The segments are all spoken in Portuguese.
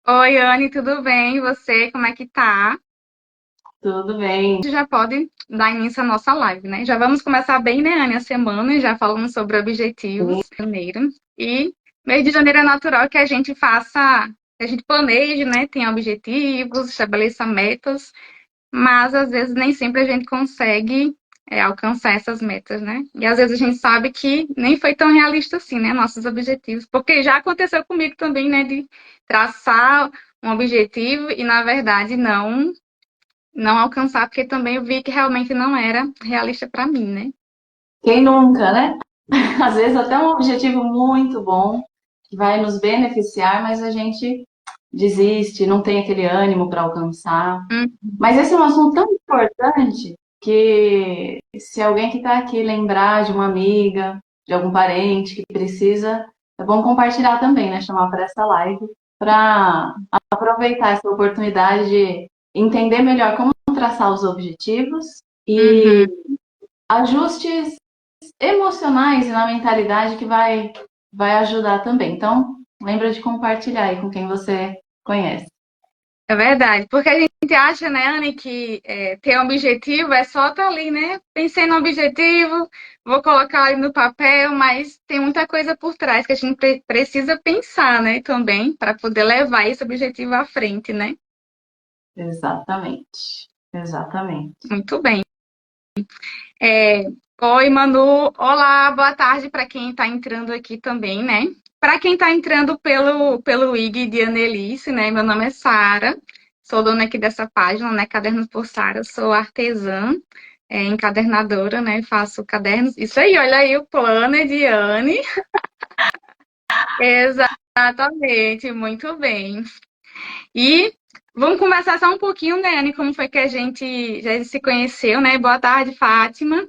Oi, Anne, tudo bem? E você, como é que tá? Tudo bem. A gente já pode dar início à nossa live, né? Já vamos começar bem, né, Anne, a semana, já falando sobre objetivos, janeiro. E mês de janeiro é natural que a gente faça, que a gente planeje, né? Tenha objetivos, estabeleça metas, mas às vezes nem sempre a gente consegue alcançar essas metas, né? E às vezes a gente sabe que nem foi tão realista assim, né? Nossos objetivos, porque já aconteceu comigo também, né? De traçar um objetivo e na verdade não alcançar, porque também eu vi que realmente não era realista para mim, né? Quem nunca, né? Às vezes até um objetivo muito bom que vai nos beneficiar, mas a gente desiste, não tem aquele ânimo para alcançar. Hum, Mas esse é um assunto tão importante que se alguém que está aqui lembrar de uma amiga, de algum parente que precisa, é bom compartilhar também, né? Chamar para essa live para aproveitar essa oportunidade de entender melhor como traçar os objetivos e uhum. ajustes emocionais e na mentalidade que vai ajudar também. Então, lembra de compartilhar aí com quem você conhece. É verdade, porque a gente acha, né, Anne, que ter um objetivo é só estar ali, né? Pensei no objetivo, vou colocar ele no papel, mas tem muita coisa por trás que a gente precisa pensar, né, também, para poder levar esse objetivo à frente, né? Exatamente. Exatamente. Muito bem. É, oi, Manu. Olá, boa tarde para quem está entrando aqui também, né? Para quem está entrando pelo IG de Annelise, né? Meu nome é Sara, sou dona aqui dessa página, né? Cadernos por Sara, sou artesã, encadernadora, né? Faço cadernos. Isso aí, olha aí o planner de Anne. Exatamente, muito bem. E vamos conversar só um pouquinho, né, Anne, como foi que a gente já se conheceu, né? Boa tarde, Fátima.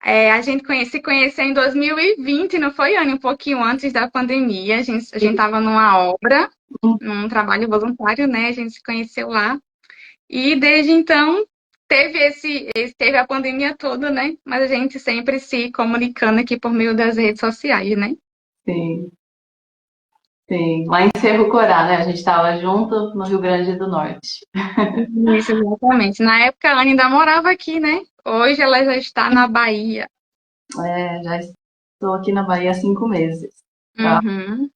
A gente se conheceu em 2020, não foi, Anne? Um pouquinho antes da pandemia. A gente estava numa obra, num trabalho voluntário, né? A gente se conheceu lá. E desde então teve a pandemia toda, né? Mas a gente sempre se comunicando aqui por meio das redes sociais, né? Sim, sim. Lá em Cerro Corá, né? A gente estava junto no Rio Grande do Norte. Isso, exatamente. Na época a Anne ainda morava aqui, né? Hoje ela já está na Bahia. É, já estou aqui na Bahia há 5 meses. Uhum.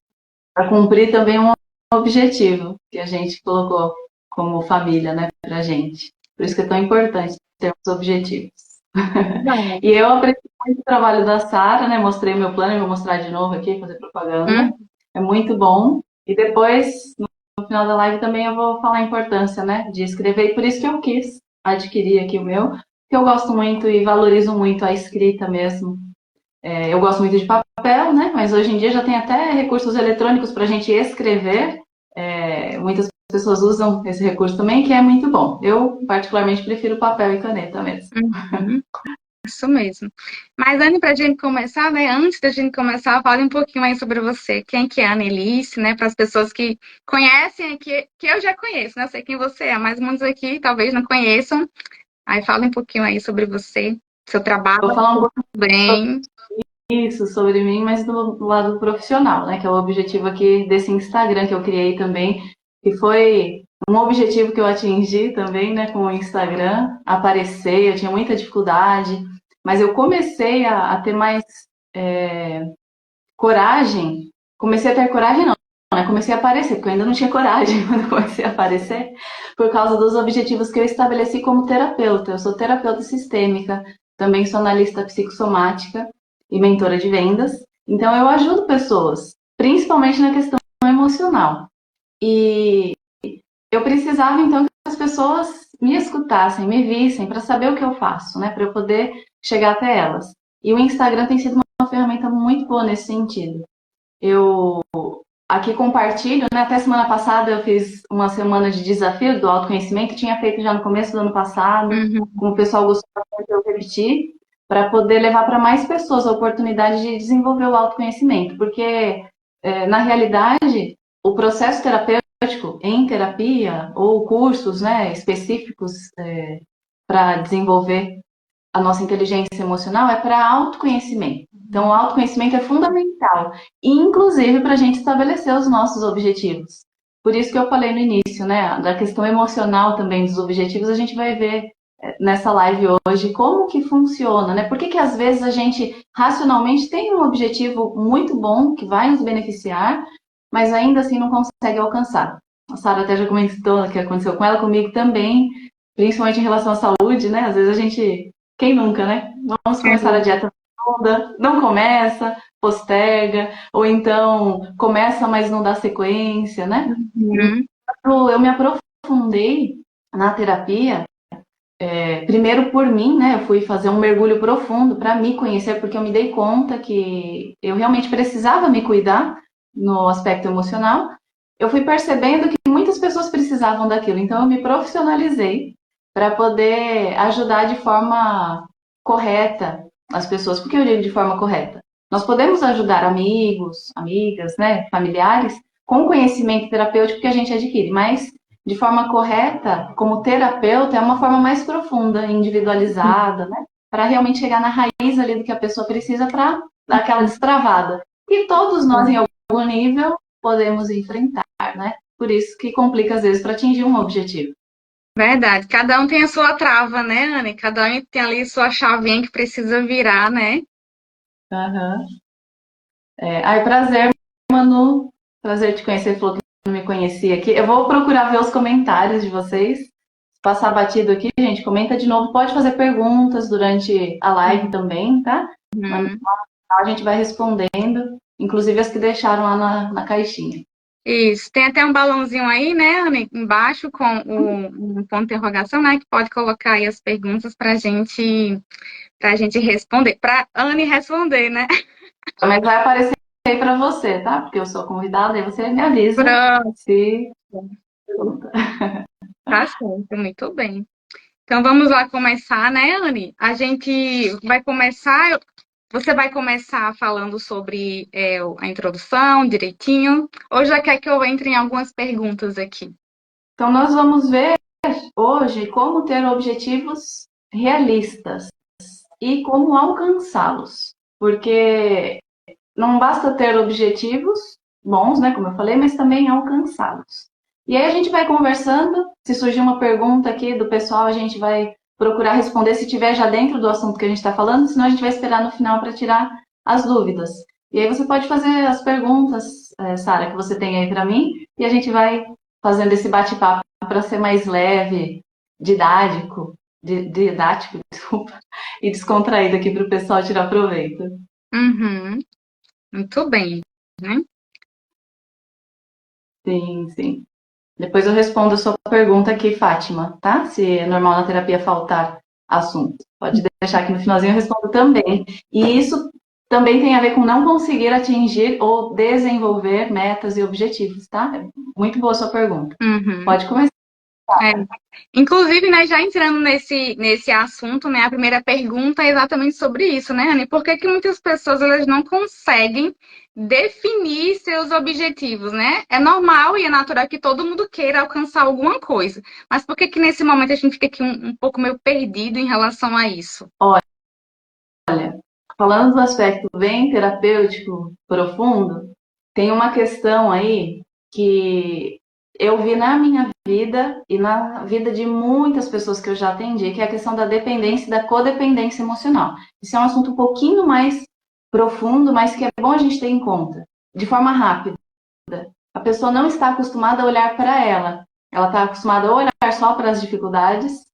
Para cumprir também um objetivo que a gente colocou como família, né, pra gente. Por isso que é tão importante termos objetivos. Verdade. E eu aprecio muito o trabalho da Sara, né? Mostrei o meu plano e vou mostrar de novo aqui, fazer propaganda. Hum, É muito bom. E depois, no final da live, também eu vou falar a importância, né, de escrever. E por isso que eu quis adquirir aqui o meu, que eu gosto muito e valorizo muito a escrita mesmo. Eu gosto muito de papel, né? Mas hoje em dia já tem até recursos eletrônicos para a gente escrever. Muitas pessoas usam esse recurso também, que é muito bom. Eu, particularmente, prefiro papel e caneta mesmo. uhum. Isso mesmo. Mas, Anne, para a gente começar, né? Antes da gente começar, fale um pouquinho aí sobre você. Quem que é a Annelise, né? Para as pessoas que conhecem, que eu já conheço, né? Eu sei quem você é, mas muitos aqui talvez não conheçam. Aí fala um pouquinho aí sobre você, seu trabalho, Vou falar um pouco tudo bem. isso sobre mim, mas do lado profissional, né? Que é o objetivo aqui desse Instagram que eu criei também, que foi um objetivo que eu atingi também, né? Com o Instagram, aparecer, eu tinha muita dificuldade, mas eu comecei a ter mais é, coragem, comecei a ter coragem não, né? Comecei a aparecer, porque eu ainda não tinha coragem quando eu comecei a aparecer, por causa dos objetivos que eu estabeleci como terapeuta. Eu sou terapeuta sistêmica, também sou analista psicossomática e mentora de vendas. Então eu ajudo pessoas, principalmente na questão emocional. E eu precisava então que as pessoas me escutassem, me vissem, para saber o que eu faço, né? Para eu poder chegar até elas. E o Instagram tem sido uma ferramenta muito boa nesse sentido. Eu aqui compartilho, né? Até semana passada eu fiz uma semana de desafio do autoconhecimento, tinha feito já no começo do ano passado, Uhum. como o pessoal gostou bastante, eu repeti, para poder levar para mais pessoas a oportunidade de desenvolver o autoconhecimento, porque na realidade o processo terapêutico em terapia ou cursos, né, específicos para desenvolver a nossa inteligência emocional é para autoconhecimento. Então, o autoconhecimento é fundamental, inclusive para a gente estabelecer os nossos objetivos. Por isso que eu falei no início, né, da questão emocional também dos objetivos, a gente vai ver nessa live hoje como que funciona, né? Por que que às vezes a gente racionalmente tem um objetivo muito bom que vai nos beneficiar, mas ainda assim não consegue alcançar. A Sara até já comentou que aconteceu com ela, comigo também, principalmente em relação à saúde, né? Às vezes a gente, quem nunca, né? Vamos começar a dieta toda, não começa, posterga, ou então começa, mas não dá sequência, né? Uhum. Eu me aprofundei na terapia, primeiro por mim, né? Eu fui fazer um mergulho profundo para me conhecer, porque eu me dei conta que eu realmente precisava me cuidar no aspecto emocional. Eu fui percebendo que muitas pessoas precisavam daquilo, então eu me profissionalizei para poder ajudar de forma correta as pessoas. Por que eu digo de forma correta? Nós podemos ajudar amigos, amigas, né, familiares, com o conhecimento terapêutico que a gente adquire, mas de forma correta, como terapeuta, é uma forma mais profunda, individualizada, né? Para realmente chegar na raiz ali do que a pessoa precisa para dar aquela destravada. E todos nós, em algum nível, podemos enfrentar, né? Por isso que complica às vezes para atingir um objetivo. Verdade. Cada um tem a sua trava, né, Anne? Cada um tem ali sua chavinha que precisa virar, né? Uhum. Ai, prazer, Manu. Prazer te conhecer. Falou que não me conhecia aqui. Eu vou procurar ver os comentários de vocês. Passar batido aqui, gente, comenta de novo. Pode fazer perguntas durante a live também, tá? Mas Uhum. a gente vai respondendo, inclusive as que deixaram lá na caixinha. Isso. Tem até um balãozinho aí, né, Anne, embaixo com um ponto de interrogação, né? Que pode colocar aí as perguntas pra gente responder. Pra Anne responder, né? Mas vai aparecer aí para você, tá? Porque eu sou convidada e você me avisa Pronto. se. Tá certo, muito bem. Então vamos lá começar, né, Anne? A gente vai começar. Você vai começar falando sobre a introdução direitinho, ou já quer que eu entre em algumas perguntas aqui? Então, nós vamos ver hoje como ter objetivos realistas e como alcançá-los. Porque não basta ter objetivos bons, né, como eu falei, mas também alcançá-los. E aí a gente vai conversando, se surgir uma pergunta aqui do pessoal, a gente vai procurar responder se tiver já dentro do assunto que a gente está falando, senão a gente vai esperar no final para tirar as dúvidas. E aí você pode fazer as perguntas, Sara, que você tem aí para mim, e a gente vai fazendo esse bate-papo para ser mais leve, didático, desculpa, e descontraído aqui para o pessoal tirar proveito. Uhum, muito bem, né? Sim, sim. Depois eu respondo a sua pergunta aqui, Fátima, tá? Se é normal na terapia faltar assunto. Pode deixar aqui no finalzinho, eu respondo também. E isso também tem a ver com não conseguir atingir ou desenvolver metas e objetivos, tá? Muito boa a sua pergunta. Uhum. Pode começar. É. Inclusive, né, já entrando nesse assunto, né, a primeira pergunta é exatamente sobre isso, né, Anne? Por que que muitas pessoas elas não conseguem definir seus objetivos, né? É normal e é natural que todo mundo queira alcançar alguma coisa, mas por que que nesse momento a gente fica aqui um pouco meio perdido em relação a isso? Falando do aspecto bem terapêutico profundo, tem uma questão aí que eu vi na minha vida e na vida de muitas pessoas que eu já atendi, que é a questão da dependência e da codependência emocional. Isso é um assunto um pouquinho mais profundo, mas que é bom a gente ter em conta, de forma rápida. A pessoa não está acostumada a olhar para ela, ela está acostumada a olhar só para as dificuldades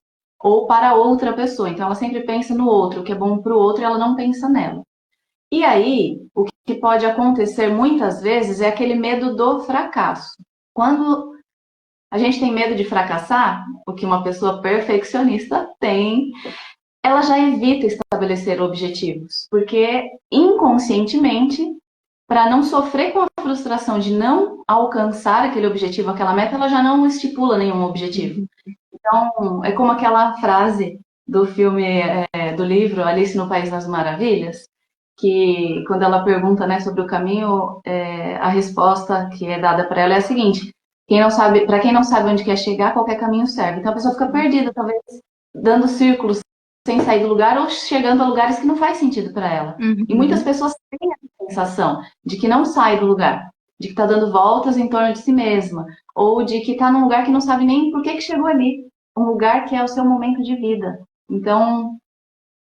ou para outra pessoa. Então ela sempre pensa no outro, o que é bom para o outro, e ela não pensa nela. E aí, o que pode acontecer muitas vezes é aquele medo do fracasso. Quando a gente tem medo de fracassar, o que uma pessoa perfeccionista tem, ela já evita estabelecer objetivos, porque inconscientemente, para não sofrer com a frustração de não alcançar aquele objetivo, aquela meta, ela já não estipula nenhum objetivo. Então, é como aquela frase do filme, do livro Alice no País das Maravilhas, que quando ela pergunta, né, sobre o caminho, a resposta que é dada para ela é a seguinte: quem não sabe, para quem não sabe onde quer chegar, qualquer caminho serve. Então a pessoa fica perdida, talvez dando círculos sem sair do lugar ou chegando a lugares que não faz sentido para ela. E muitas Uhum. pessoas têm a sensação de que não sai do lugar. de que está dando voltas em torno de si mesma, ou de que está num lugar que não sabe nem por que chegou ali, um lugar que é o seu momento de vida. Então,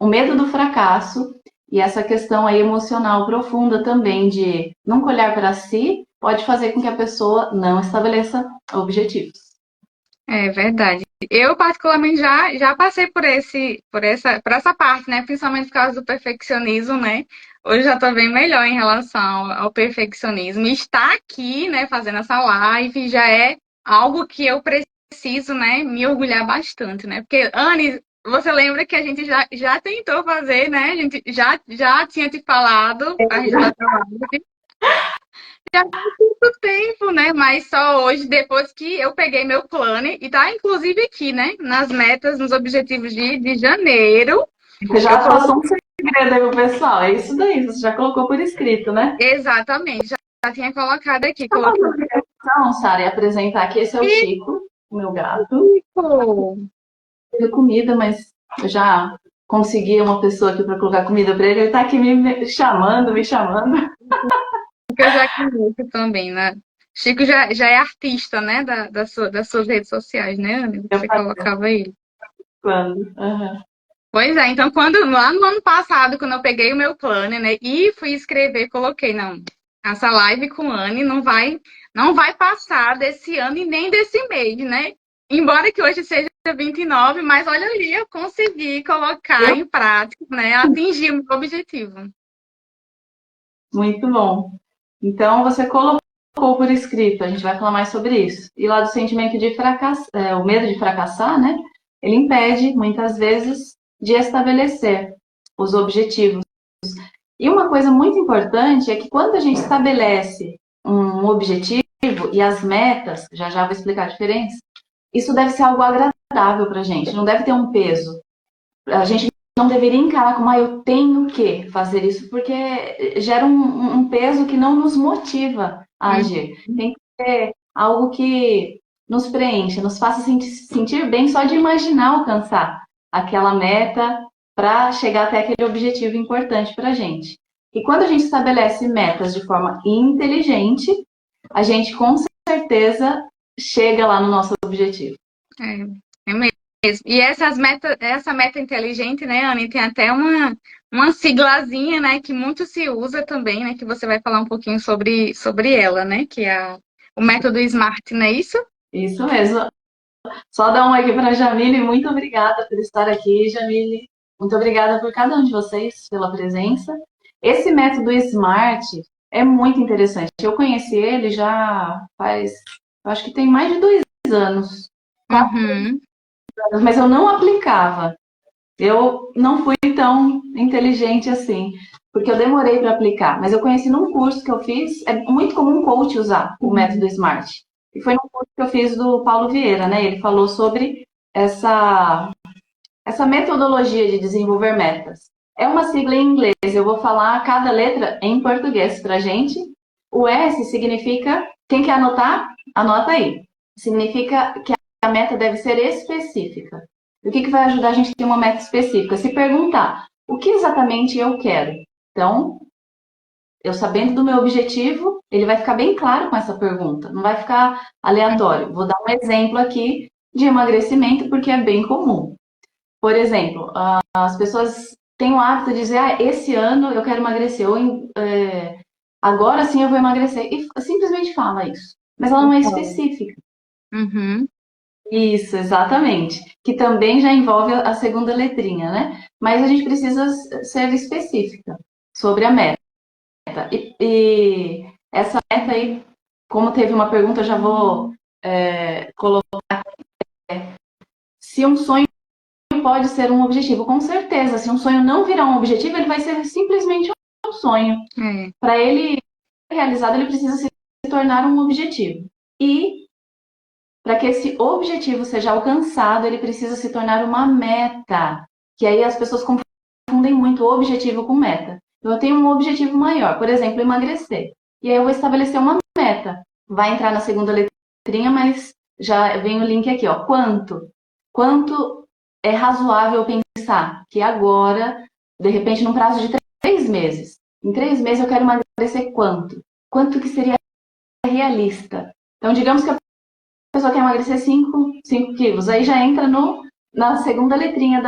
o medo do fracasso e essa questão aí emocional profunda também de nunca olhar para si pode fazer com que a pessoa não estabeleça objetivos. É verdade. Eu, particularmente, já passei por essa parte, né? Principalmente por causa do perfeccionismo, né? Hoje já tô bem melhor em relação ao perfeccionismo. E estar aqui, né, fazendo essa live já é algo que eu preciso, né, me orgulhar bastante, né? Porque, Anne, você lembra que a gente já tentou fazer, né? A gente já tinha te falado a respeito da live. Já faz muito tempo, né? Mas só hoje, depois que eu peguei meu plano, e tá inclusive aqui, né? Nas metas, nos objetivos de janeiro, Você eu já coloquei passou um segredo aí pro pessoal, é isso daí, você já colocou por escrito, né? exatamente, já tinha colocado aqui, Vou fazer coloquei. uma apresentação, Sara, e apresentar que esse é o Chico, o meu gato. Isso! Teve comida, mas eu já consegui uma pessoa aqui para colocar comida para ele. Ele tá aqui me chamando, me chamando. Porque eu já conheço também, né? Chico já é artista, né? Das suas redes sociais, né, Anne? Eu Você falei, colocava ele. quando? Uhum. Pois é, então lá no ano passado, quando eu peguei o meu plano, né, e fui escrever, coloquei, não, essa live com a Anne não vai passar desse ano e nem desse mês, né? Embora que hoje seja 29, mas olha ali, eu consegui colocar Eu? em prática, né, atingir o meu objetivo. Muito bom. Então, você colocou por escrito, a gente vai falar mais sobre isso. E lá do sentimento de fracassar, o medo de fracassar, né? Ele impede, muitas vezes, de estabelecer os objetivos. E uma coisa muito importante é que quando a gente estabelece um objetivo e as metas, já já vou explicar a diferença, isso deve ser algo agradável para a gente, não deve ter um peso. A gente não deveria encarar como, eu tenho que fazer isso, porque gera um peso que não nos motiva a agir. Tem que ser algo que nos preencha, nos faça sentir bem só de imaginar alcançar aquela meta para chegar até aquele objetivo importante para a gente. E quando a gente estabelece metas de forma inteligente, a gente com certeza chega lá no nosso objetivo. É mesmo. E essa meta inteligente, né, Anne, tem até uma siglazinha, né, que muito se usa também, né, que você vai falar um pouquinho sobre ela, né, que é o método SMART, não é isso? Isso mesmo. Só dar um aqui para a Jamile. Muito obrigada por estar aqui, Jamile. Muito obrigada por cada um de vocês pela presença. Esse método SMART é muito interessante. Eu conheci ele já faz, eu acho que tem mais de 2 anos, Uhum. mas eu não aplicava. Eu não fui tão inteligente assim, porque eu demorei para aplicar. Mas eu conheci num curso que eu fiz. É muito comum um coach usar o método SMART. E foi num curso que eu fiz do Paulo Vieira, né? Ele falou sobre essa metodologia de desenvolver metas. É uma sigla em inglês, eu vou falar cada letra em português para gente. O S significa, quem quer anotar, anota aí. Significa que a meta deve ser específica. O que vai ajudar a gente a ter uma meta específica? Se perguntar, o que exatamente eu quero? Então, eu sabendo do meu objetivo, ele vai ficar bem claro com essa pergunta, não vai ficar aleatório. Vou dar um exemplo aqui de emagrecimento, porque é bem comum. Por exemplo, as pessoas têm o hábito de dizer, esse ano eu quero emagrecer, ou agora sim eu vou emagrecer. E simplesmente fala isso. Mas ela não é específica. Uhum. Isso, exatamente. Que também já envolve a segunda letrinha, né? Mas a gente precisa ser específica sobre a meta. E essa meta aí, como teve uma pergunta, eu já vou colocar. Se um sonho pode ser um objetivo, com certeza. Se um sonho não virar um objetivo, ele vai ser simplesmente um sonho. É. Para ele ser realizado, ele precisa se tornar um objetivo. E para que esse objetivo seja alcançado, ele precisa se tornar uma meta. Que aí as pessoas confundem muito objetivo com meta. Então, eu tenho um objetivo maior, por exemplo, emagrecer. E aí eu vou estabelecer uma meta. Vai entrar na segunda letrinha, mas já vem o link aqui, ó. Quanto? Quanto é razoável pensar que agora, de repente, num prazo de 3 meses, em 3 meses eu quero emagrecer quanto? Quanto que seria realista. Então, digamos que a pessoa quer emagrecer 5 quilos, aí já entra na segunda letrinha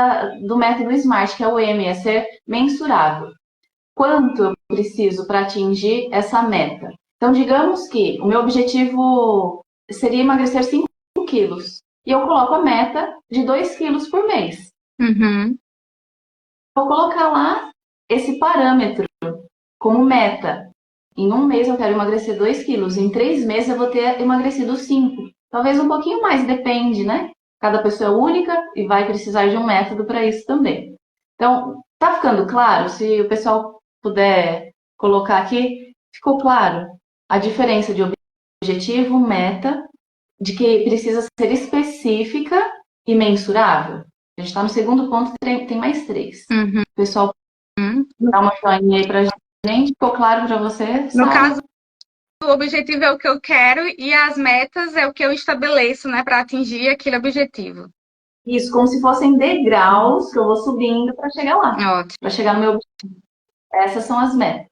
do método SMART, que é o M, é ser mensurável. Quanto eu preciso para atingir essa meta? Então, digamos que o meu objetivo seria emagrecer 5 quilos. E eu coloco a meta de 2 quilos por mês. Uhum. Vou colocar lá esse parâmetro como meta. Em um mês eu quero emagrecer 2 quilos. Em 3 meses eu vou ter emagrecido 5. Talvez um pouquinho mais, depende, né? Cada pessoa é única e vai precisar de um método para isso também. Então, tá ficando claro? Se o pessoal puder colocar aqui, ficou claro a diferença de objetivo, meta, de que precisa ser específica e mensurável? A gente está no segundo ponto, tem mais 3. Uhum. O pessoal dá uma joinha aí pra gente. Ficou claro para você, No Sara? caso, o objetivo é o que eu quero e as metas é o que eu estabeleço, né, para atingir aquele objetivo. Isso, como se fossem degraus que eu vou subindo para chegar lá, Ótimo. para chegar no meu objetivo. Essas são as metas,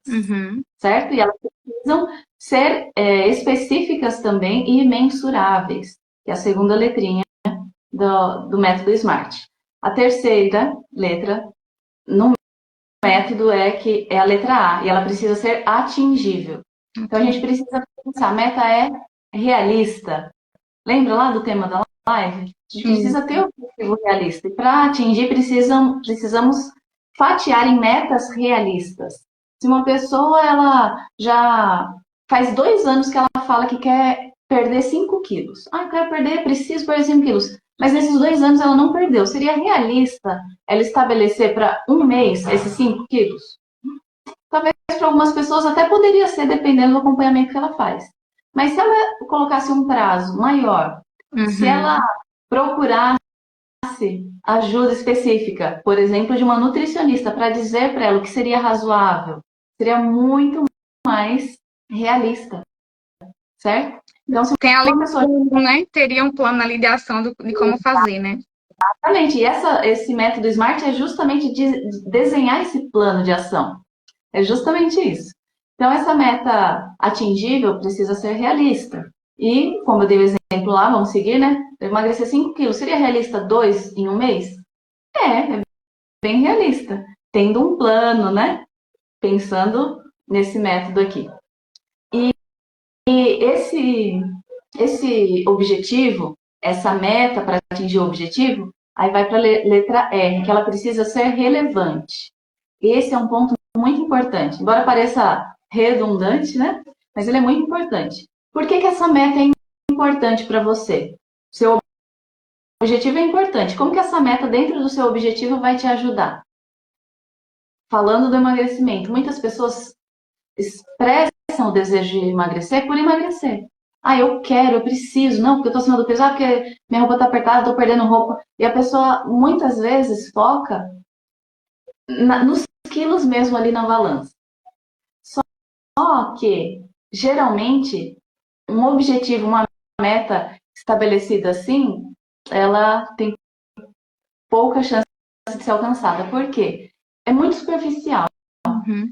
certo? E elas precisam ser específicas também e mensuráveis, que é a segunda letrinha do método SMART. A terceira letra no método é a letra A, e ela precisa ser atingível. Então, a gente precisa pensar, a meta é realista. Lembra lá do tema da live? A gente precisa ter um objetivo realista. E para atingir, precisamos fatiar em metas realistas. Se uma pessoa ela já faz 2 anos que ela fala que quer perder 5 quilos. Ah, eu quero perder, preciso perder 5 quilos. Mas nesses 2 anos ela não perdeu. Seria realista ela estabelecer para um mês esses 5 quilos? Talvez para algumas pessoas até poderia ser, dependendo do acompanhamento que ela faz. Mas se ela colocasse um prazo maior, se ela procurasse ajuda específica, por exemplo, de uma nutricionista, para dizer para ela o que seria razoável, seria muito mais realista, certo? Então, se Tem ali uma pessoa... né? Teria um plano ali de ação de como fazer, né? Exatamente. E esse método SMART é justamente de desenhar esse plano de ação. É justamente isso. Então, essa meta atingível precisa ser realista. E, como eu dei o exemplo lá, vamos seguir, né? Eu emagrecer 5 quilos. Seria realista 2 em um mês? É bem realista. Tendo um plano, né? Pensando nesse método aqui. E esse objetivo, essa meta para atingir o objetivo, aí vai para a letra R, que ela precisa ser relevante. Esse é um ponto muito importante. Embora pareça redundante, né? Mas ele é muito importante. Por que essa meta é importante para você? Seu objetivo é importante. Como que essa meta dentro do seu objetivo vai te ajudar? Falando do emagrecimento, muitas pessoas expressam o desejo de emagrecer por emagrecer. Ah, eu quero, eu preciso. Não, porque eu tô acima do peso. Ah, porque minha roupa tá apertada, tô perdendo roupa. E a pessoa, muitas vezes, foca nos quilos mesmo ali na balança. Só que, geralmente, um objetivo, uma meta estabelecida assim, ela tem pouca chance de ser alcançada. Por quê? É muito superficial.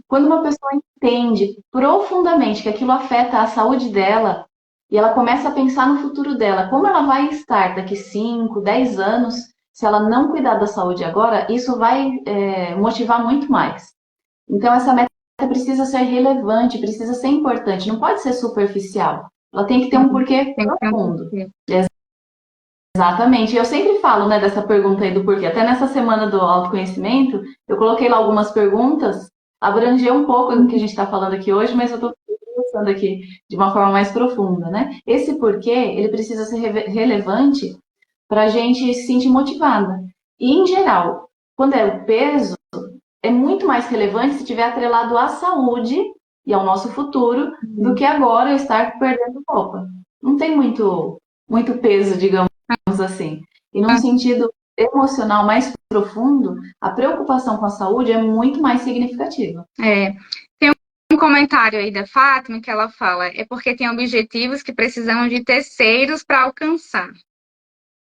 Quando uma pessoa entende profundamente que aquilo afeta a saúde dela e ela começa a pensar no futuro dela, como ela vai estar daqui 5, 10 anos, se ela não cuidar da saúde agora, isso vai motivar muito mais. Então, essa meta precisa ser relevante, precisa ser importante, não pode ser superficial. Ela tem que ter um porquê profundo. Exatamente. Eu sempre falo, né, dessa pergunta aí do porquê. Até nessa semana do autoconhecimento, eu coloquei lá algumas perguntas, abrangeu um pouco do que a gente está falando aqui hoje, mas eu estou pensando aqui de uma forma mais profunda, né? Esse porquê, ele precisa ser relevante para a gente se sentir motivada. E, em geral, quando é o peso, é muito mais relevante se estiver atrelado à saúde e ao nosso futuro do que agora eu estar perdendo roupa. Não tem muito peso, digamos assim. E num sentido emocional mais profundo, a preocupação com a saúde é muito mais significativa. Tem um comentário aí da Fátima que ela fala, é porque tem objetivos que precisamos de terceiros para alcançar.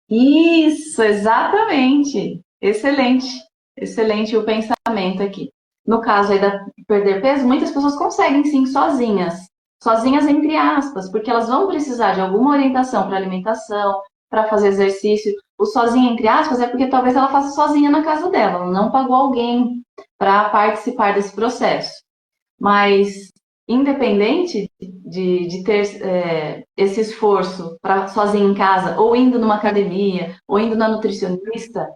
Isso, exatamente. Excelente. Excelente o pensamento aqui. No caso aí da perder peso, muitas pessoas conseguem sim sozinhas. sozinhas entre aspas, porque elas vão precisar de alguma orientação para alimentação, para fazer exercício. O sozinha entre aspas é porque talvez ela faça sozinha na casa dela, ela não pagou alguém para participar desse processo. Mas, independente de ter esse esforço para sozinha em casa, ou indo numa academia, ou indo na nutricionista,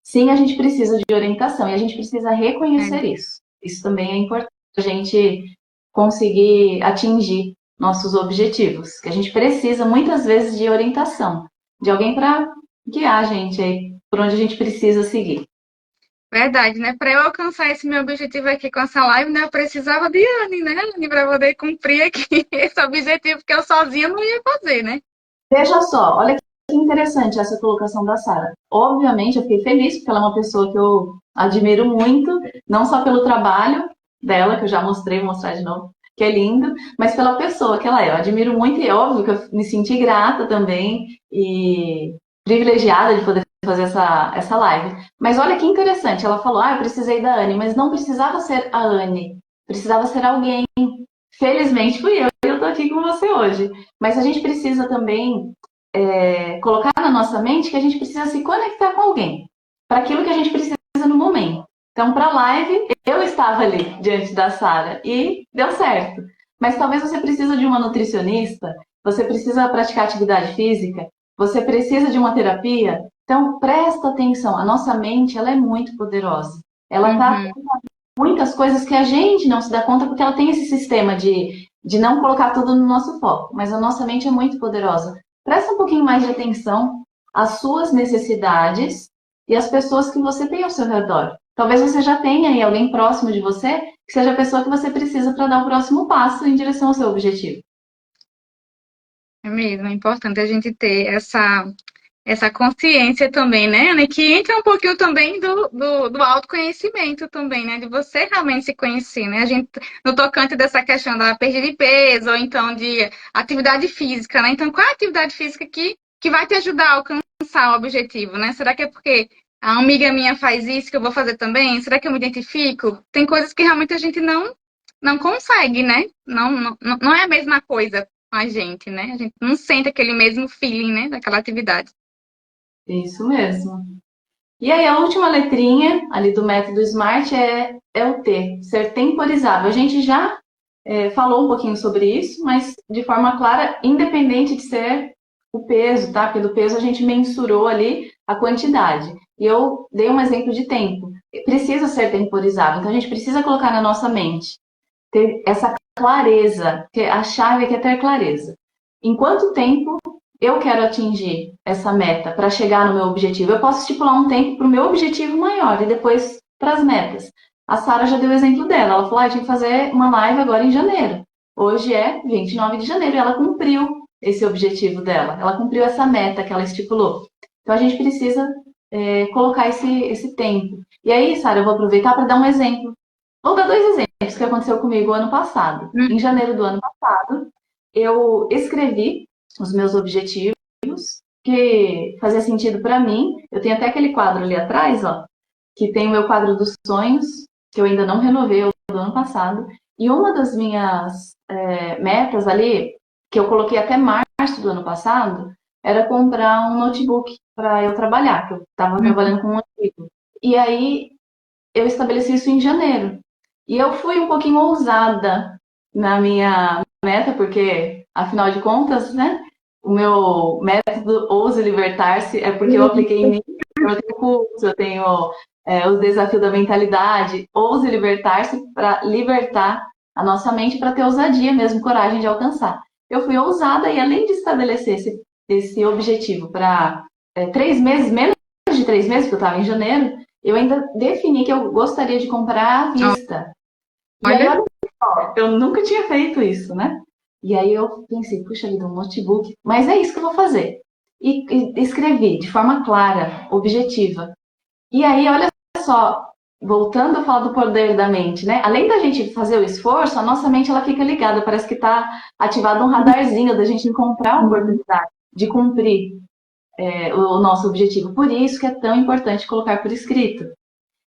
sim, a gente precisa de orientação e a gente precisa reconhecer isso. Isso também é importante a gente conseguir atingir nossos objetivos, que a gente precisa muitas vezes de orientação, de alguém para guiar a gente aí por onde a gente precisa seguir. Verdade, né? Para eu alcançar esse meu objetivo aqui com essa live, né? Eu precisava de Anne, né, Anne, para poder cumprir aqui esse objetivo que eu sozinha não ia fazer, né? Veja só, olha que interessante essa colocação da Sara. Obviamente, eu fiquei feliz porque ela é uma pessoa que eu admiro muito, não só pelo trabalho dela, que eu já mostrei, vou mostrar de novo, que é lindo, mas pela pessoa que ela é. Eu admiro muito e é óbvio que eu me senti grata também e privilegiada de poder fazer essa live. Mas olha que interessante, ela falou, eu precisei da Anne, mas não precisava ser a Anne, precisava ser alguém. Felizmente fui eu, e eu tô aqui com você hoje. Mas a gente precisa também colocar na nossa mente que a gente precisa se conectar com alguém, para aquilo que a gente precisa no momento. Então, para a live, eu estava ali diante da Sara e deu certo. Mas talvez você precisa de uma nutricionista, você precisa praticar atividade física, você precisa de uma terapia. Então, presta atenção, a nossa mente ela é muito poderosa. Ela está Uhum. muitas coisas que a gente não se dá conta porque ela tem esse sistema de não colocar tudo no nosso foco. Mas a nossa mente é muito poderosa. Presta um pouquinho mais de atenção às suas necessidades e às pessoas que você tem ao seu redor. Talvez você já tenha aí alguém próximo de você que seja a pessoa que você precisa para dar o próximo passo em direção ao seu objetivo. É mesmo, é importante a gente ter essa consciência também, né, Ana? Que entra um pouquinho também do autoconhecimento também, né? De você realmente se conhecer, né? A gente, no tocante dessa questão da perda de peso, ou então de atividade física, né? Então, qual é a atividade física que vai te ajudar a alcançar o objetivo, né? Será que é porque a amiga minha faz isso que eu vou fazer também? Será que eu me identifico? Tem coisas que realmente a gente não consegue, né? Não é a mesma coisa com a gente, né? A gente não sente aquele mesmo feeling, né? Daquela atividade. Isso mesmo. E aí, a última letrinha ali do método SMART é o T, ser temporizável. A gente já falou um pouquinho sobre isso, mas de forma clara, independente de ser o peso, tá? Porque do peso a gente mensurou ali a quantidade. E eu dei um exemplo de tempo. Precisa ser temporizável, então a gente precisa colocar na nossa mente, ter essa clareza, que a chave aqui é ter clareza. Em quanto tempo eu quero atingir essa meta para chegar no meu objetivo? Eu posso estipular um tempo para o meu objetivo maior e depois para as metas. A Sara já deu o exemplo dela. Ela falou: tinha que fazer uma live agora em janeiro. Hoje é 29 de janeiro e ela cumpriu esse objetivo dela. Ela cumpriu essa meta que ela estipulou. Então a gente precisa colocar esse tempo. E aí, Sara, eu vou aproveitar para dar um exemplo. Vou dar dois exemplos que aconteceu comigo ano passado. Em janeiro do ano passado, eu escrevi os meus objetivos, que fazia sentido para mim. Eu tenho até aquele quadro ali atrás, ó, que tem o meu quadro dos sonhos, que eu ainda não renovei do ano passado. E uma das minhas metas ali, que eu coloquei até março do ano passado, era comprar um notebook para eu trabalhar, que eu estava trabalhando com um notebook. E aí eu estabeleci isso em janeiro. E eu fui um pouquinho ousada na minha meta, porque, afinal de contas, né? O meu método Ouse Libertar-se é porque eu apliquei em mim. Eu tenho curso, eu tenho o desafio da mentalidade. Ouse Libertar-se para libertar a nossa mente, para ter ousadia mesmo, coragem de alcançar. Eu fui ousada e, além de estabelecer esse objetivo para 3 meses, menos de 3 meses, porque eu estava em janeiro, eu ainda defini que eu gostaria de comprar à vista. E aí, Olha, olha só, eu nunca tinha feito isso, né? E aí eu pensei, puxa vida, um notebook, mas é isso que eu vou fazer. E escrevi de forma clara, objetiva. E aí, olha só, voltando a falar do poder da mente, né? Além da gente fazer o esforço, a nossa mente ela fica ligada, parece que está ativado um radarzinho da gente encontrar a oportunidade de cumprir o nosso objetivo. Por isso que é tão importante colocar por escrito.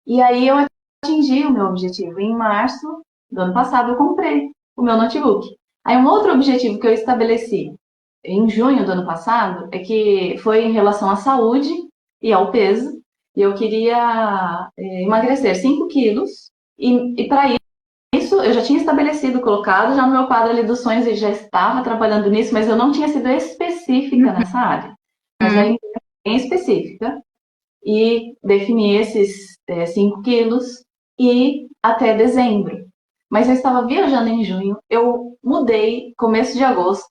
E aí eu atingi o meu objetivo. Em março do ano passado eu comprei o meu notebook. Aí um outro objetivo que eu estabeleci em junho do ano passado é que foi em relação à saúde e ao peso. E eu queria emagrecer 5 quilos. E para isso eu já tinha estabelecido, colocado já no meu quadro ali dos sonhos, e já estava trabalhando nisso, mas eu não tinha sido específica nessa área. Mas Hum, aí, bem específica, e defini esses 5 quilos e até dezembro. Mas eu estava viajando em junho, eu mudei começo de agosto.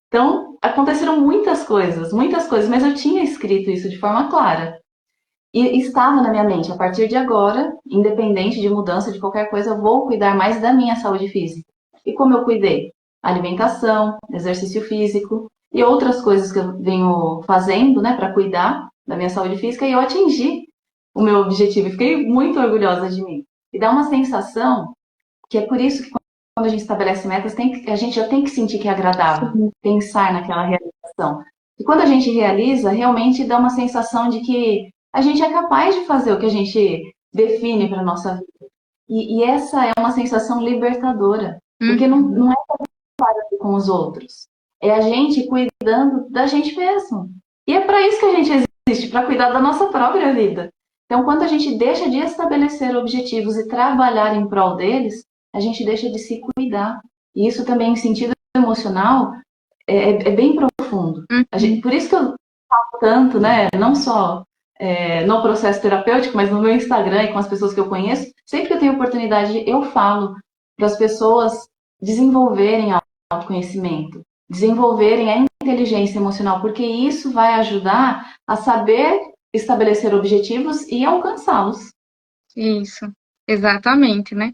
Então, aconteceram muitas coisas, mas eu tinha escrito isso de forma clara. E estava na minha mente, a partir de agora, independente de mudança de qualquer coisa, eu vou cuidar mais da minha saúde física. E como eu cuidei? Alimentação, exercício físico e outras coisas que eu venho fazendo, né, para cuidar da minha saúde física, e eu atingi o meu objetivo. E fiquei muito orgulhosa de mim. E dá uma sensação que é por isso que quando a gente estabelece metas, a gente já tem que sentir que é agradável sim. pensar naquela realização. E quando a gente realiza, realmente dá uma sensação de que a gente é capaz de fazer o que a gente define para a nossa vida. E essa é uma sensação libertadora, porque não Uhum. é com os outros, é a gente cuidando da gente mesmo. E é para isso que a gente existe, para cuidar da nossa própria vida. Então, quando a gente deixa de estabelecer objetivos e trabalhar em prol deles, a gente deixa de se cuidar. E isso também, em sentido emocional, é bem profundo. Uhum. Por isso que eu falo tanto, né? Não só no processo terapêutico, mas no meu Instagram e com as pessoas que eu conheço, sempre que eu tenho oportunidade, eu falo para as pessoas desenvolverem autoconhecimento, desenvolverem a inteligência emocional, porque isso vai ajudar a saber estabelecer objetivos e alcançá-los. Isso, exatamente, né?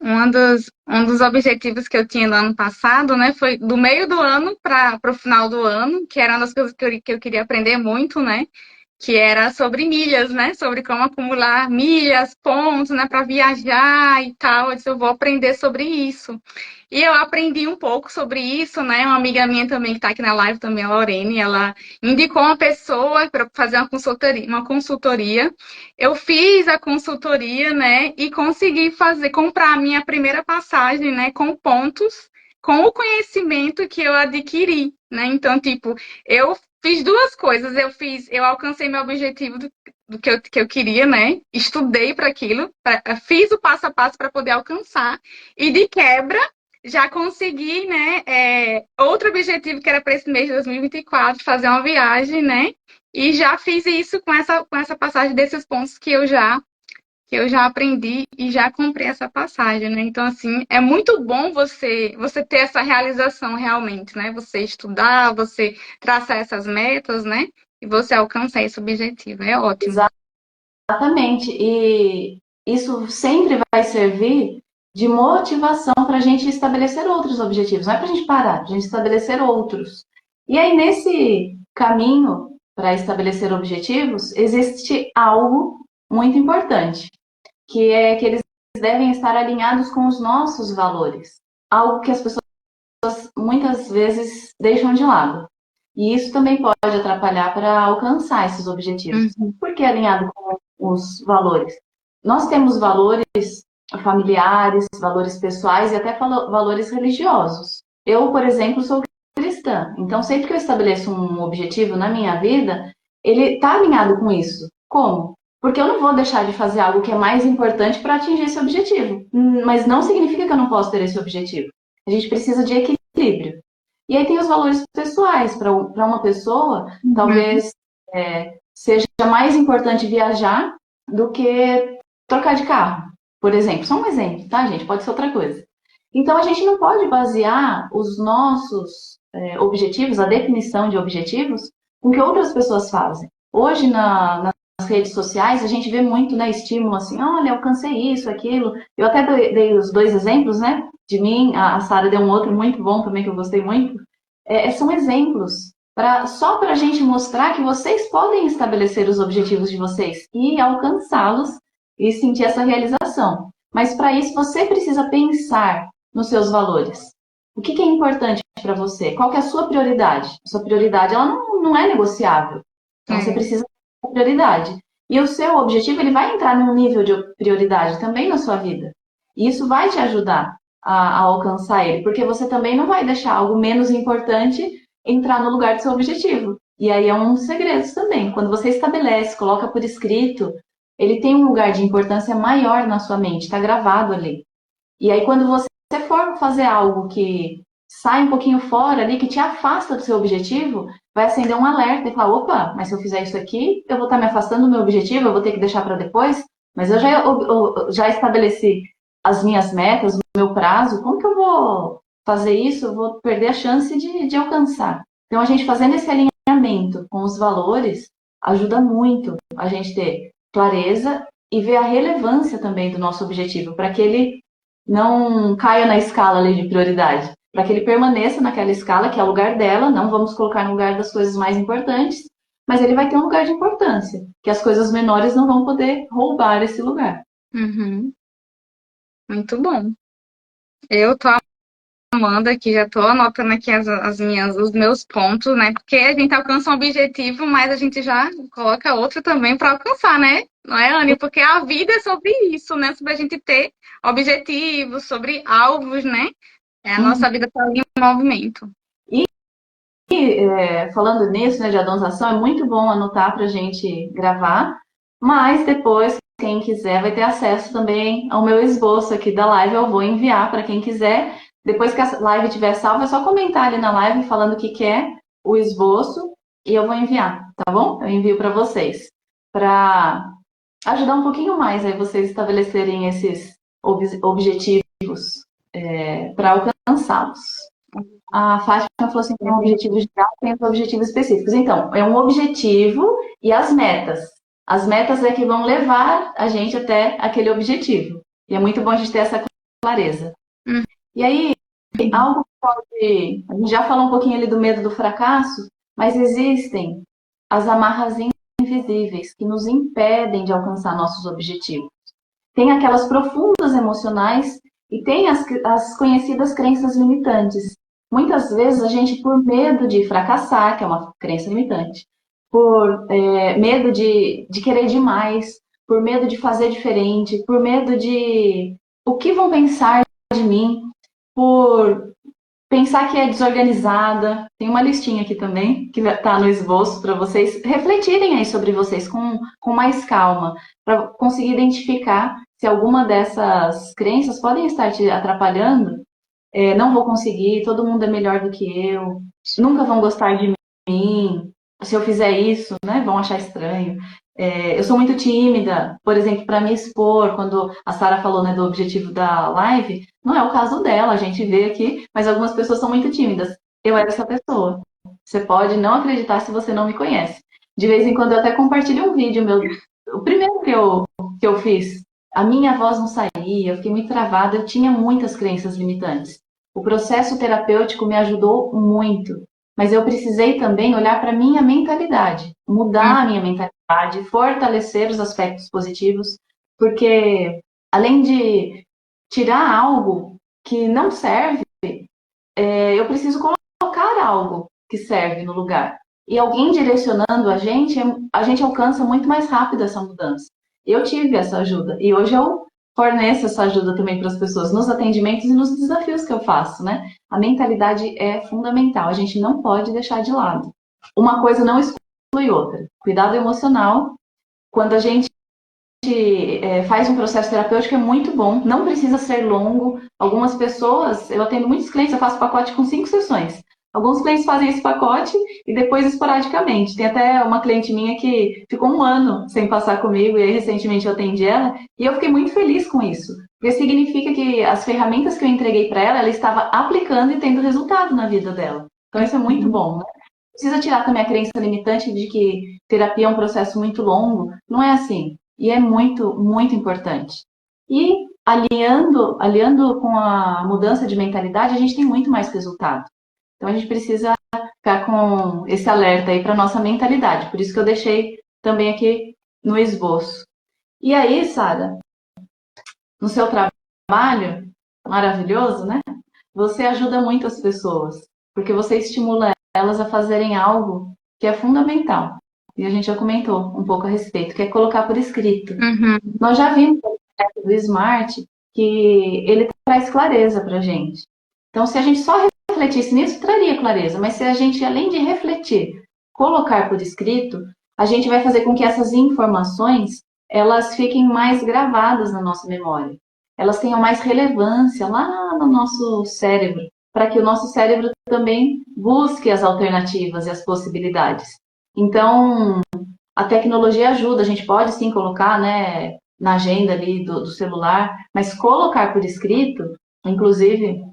Um dos objetivos que eu tinha no ano passado, né, foi do meio do ano para o final do ano, que era uma das coisas que eu queria aprender muito, né? Que era sobre milhas, né? Sobre como acumular milhas, pontos, né, para viajar e tal. Eu disse, eu vou aprender sobre isso. E eu aprendi um pouco sobre isso, né? Uma amiga minha também que está aqui na live também, a Lorene, ela indicou uma pessoa para fazer uma consultoria. Eu fiz a consultoria, né, e consegui comprar a minha primeira passagem, né, com pontos, com o conhecimento que eu adquiri, né? Então, tipo, eu fiz duas coisas. Eu alcancei meu objetivo do que eu queria, né? Estudei para aquilo, fiz o passo a passo para poder alcançar, e de quebra já consegui, né? Outro objetivo que era para esse mês de 2024, fazer uma viagem, né? E já fiz isso com essa passagem desses pontos que eu já aprendi e já comprei essa passagem, né? Então, assim, é muito bom você ter essa realização realmente, né? Você estudar, você traçar essas metas, né? E você alcançar esse objetivo. É ótimo. Exatamente. E isso sempre vai servir de motivação para a gente estabelecer outros objetivos. Não é para a gente parar, para a gente estabelecer outros. E aí, nesse caminho para estabelecer objetivos, existe algo muito importante, que é que eles devem estar alinhados com os nossos valores. Algo que as pessoas muitas vezes deixam de lado. E isso também pode atrapalhar para alcançar esses objetivos. Uhum. Por que alinhado com os valores? Nós temos valores familiares, valores pessoais e até valores religiosos. Eu, por exemplo, sou cristã, então sempre que eu estabeleço um objetivo na minha vida, ele está alinhado com isso. Como? Porque eu não vou deixar de fazer algo que é mais importante para atingir esse objetivo. Mas não significa que eu não posso ter esse objetivo. A gente precisa de equilíbrio. E aí tem os valores pessoais. Para uma pessoa, Uhum. talvez seja mais importante viajar do que trocar de carro, por exemplo. Só um exemplo, tá, gente? Pode ser outra coisa. Então, a gente não pode basear os nossos objetivos, a definição de objetivos, com o que outras pessoas fazem. Hoje, nas redes sociais, a gente vê muito, né, estímulo assim, olha, alcancei isso, aquilo. Eu até dei os dois exemplos, né, de mim, a Sara deu um outro muito bom também, que eu gostei muito. São exemplos, só para a gente mostrar que vocês podem estabelecer os objetivos de vocês e alcançá-los e sentir essa realização. Mas para isso você precisa pensar nos seus valores. O que é importante para você? Qual que é a sua prioridade? A sua prioridade ela não é negociável. Então você É. precisa ter prioridade. E o seu objetivo ele vai entrar num nível de prioridade também na sua vida. E isso vai te ajudar. a alcançar ele, porque você também não vai deixar algo menos importante entrar no lugar do seu objetivo. E aí é um dos segredos também. Quando você estabelece, coloca por escrito, ele tem um lugar de importância maior na sua mente, está gravado ali. E aí quando você for fazer algo que sai um pouquinho fora ali, que te afasta do seu objetivo, vai acender um alerta e falar, opa, mas se eu fizer isso aqui, eu vou estar me afastando do meu objetivo, eu vou ter que deixar para depois, mas eu já estabeleci as minhas metas, o meu prazo, como que eu vou fazer isso? Eu vou perder a chance de alcançar. Então, a gente fazendo esse alinhamento com os valores ajuda muito a gente ter clareza e ver a relevância também do nosso objetivo, para que ele não caia na escala ali de prioridade, para que ele permaneça naquela escala, que é o lugar dela, não vamos colocar no lugar das coisas mais importantes, mas ele vai ter um lugar de importância, que as coisas menores não vão poder roubar esse lugar. Uhum. Muito bom. Eu tô amando aqui, já tô anotando aqui os meus pontos, né? Porque a gente alcança um objetivo, mas a gente já coloca outro também para alcançar, né? Não é, Anny? Porque a vida é sobre isso, né? Sobre a gente ter objetivos, sobre alvos, né? A Uhum. nossa vida está em movimento. Falando nisso, né, de adonzação, é muito bom anotar para a gente gravar, mas depois, quem quiser, vai ter acesso também ao meu esboço aqui da live. Eu vou enviar para quem quiser. Depois que a live estiver salva, é só comentar ali na live falando o que quer, o esboço, e eu vou enviar, tá bom? Eu envio para vocês, para ajudar um pouquinho mais aí vocês estabelecerem esses objetivos para alcançá-los. A Fátima falou assim, tem um objetivo geral, tem os objetivos específicos. Então, é um objetivo e as metas. As metas é que vão levar a gente até aquele objetivo. E é muito bom a gente ter essa clareza. Uhum. E aí, algo que pode... A gente já falou um pouquinho ali do medo do fracasso, mas existem as amarras invisíveis que nos impedem de alcançar nossos objetivos. Tem aquelas profundas emocionais e tem as conhecidas crenças limitantes. Muitas vezes a gente, por medo de fracassar, que é uma crença limitante, por medo de querer demais, por medo de fazer diferente, por medo de o que vão pensar de mim, por pensar que é desorganizada. Tem uma listinha aqui também, que está no esboço, para vocês refletirem aí sobre vocês com mais calma, para conseguir identificar se alguma dessas crenças podem estar te atrapalhando. Não vou conseguir, todo mundo é melhor do que eu, nunca vão gostar de mim, se eu fizer isso, né, vão achar estranho. Eu sou muito tímida, por exemplo, para me expor, quando a Sara falou, né, do objetivo da live, não é o caso dela, a gente vê aqui, mas algumas pessoas são muito tímidas. Eu era essa pessoa. Você pode não acreditar se você não me conhece. De vez em quando eu até compartilho um vídeo meu, o primeiro que eu fiz. A minha voz não saía, eu fiquei muito travada, eu tinha muitas crenças limitantes. O processo terapêutico me ajudou muito, mas eu precisei também olhar para a minha mentalidade, mudar a minha mentalidade, fortalecer os aspectos positivos, porque além de tirar algo que não serve, eu preciso colocar algo que serve no lugar. E alguém direcionando a gente alcança muito mais rápido essa mudança. Eu tive essa ajuda e hoje eu forneço essa ajuda também para as pessoas nos atendimentos e nos desafios que eu faço, né? A mentalidade é fundamental, a gente não pode deixar de lado. Uma coisa não exclui outra. Cuidado emocional, quando a gente faz um processo terapêutico é muito bom, não precisa ser longo. Algumas pessoas, eu atendo muitos clientes, eu faço pacote com 5 sessões. Alguns clientes fazem esse pacote e depois esporadicamente. Tem até uma cliente minha que ficou um ano sem passar comigo e aí recentemente eu atendi ela e eu fiquei muito feliz com isso. Porque significa que as ferramentas que eu entreguei para ela, ela estava aplicando e tendo resultado na vida dela. Então isso é muito bom, né? Precisa tirar também a crença limitante de que terapia é um processo muito longo. Não é assim. E é muito, muito importante. E aliando com a mudança de mentalidade, a gente tem muito mais resultado. Então a gente precisa ficar com esse alerta aí para nossa mentalidade. Por isso que eu deixei também aqui no esboço. E aí, Sara, no seu trabalho maravilhoso, né? Você ajuda muito as pessoas, porque você estimula elas a fazerem algo que é fundamental. E a gente já comentou um pouco a respeito, que é colocar por escrito. Uhum. Nós já vimos o projeto do Smart, que ele traz clareza para a gente. Então, se a gente só refletisse nisso, traria clareza. Mas se a gente, além de refletir, colocar por escrito, a gente vai fazer com que essas informações elas fiquem mais gravadas na nossa memória. Elas tenham mais relevância lá no nosso cérebro, para que o nosso cérebro também busque as alternativas e as possibilidades. Então, a tecnologia ajuda, a gente pode sim colocar, né, na agenda ali do celular, mas colocar por escrito, inclusive,